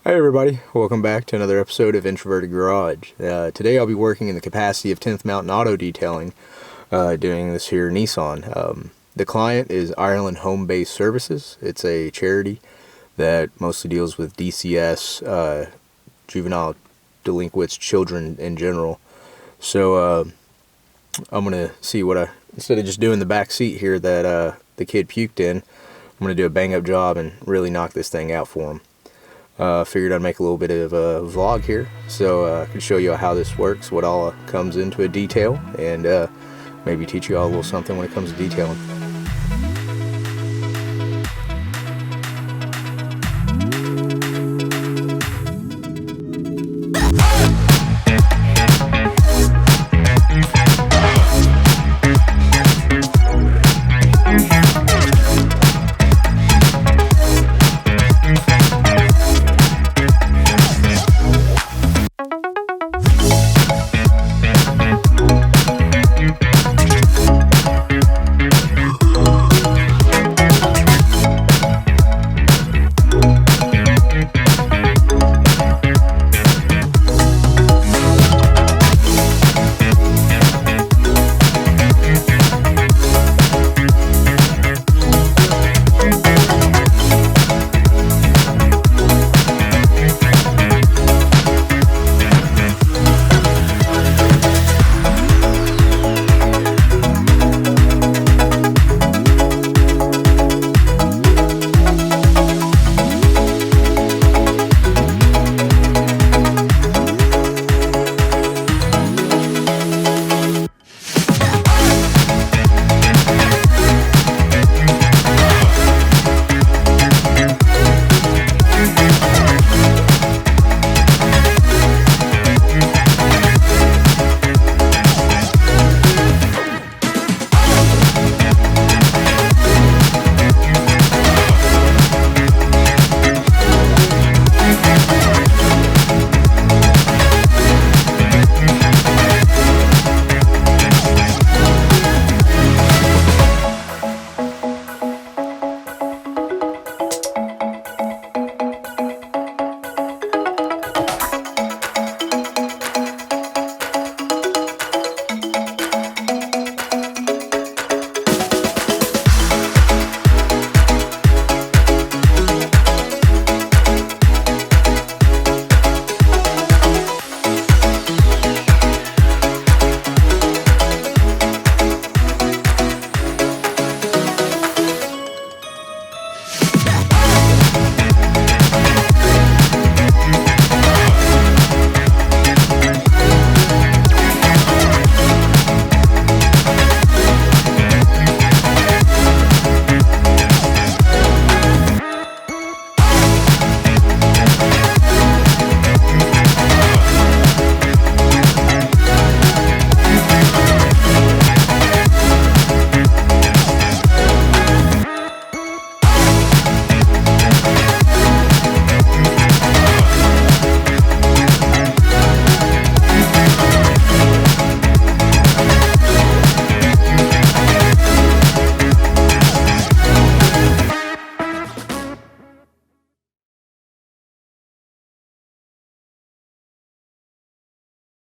Hi everybody, welcome back to another episode of Introverted Garage. Today I'll be working in the capacity of 10th Mountain Auto Detailing, doing this here Nissan. The client is Ireland Home Based Services. It's a charity that mostly deals with DCS, juvenile delinquents, children in general. So I'm going to see instead of just doing the back seat here that the kid puked in, I'm going to do a bang up job and really knock this thing out for him. Figured I'd make a little bit of a vlog here so I can show you how this works, what all comes into a detail, and maybe teach you all a little something when it comes to detailing.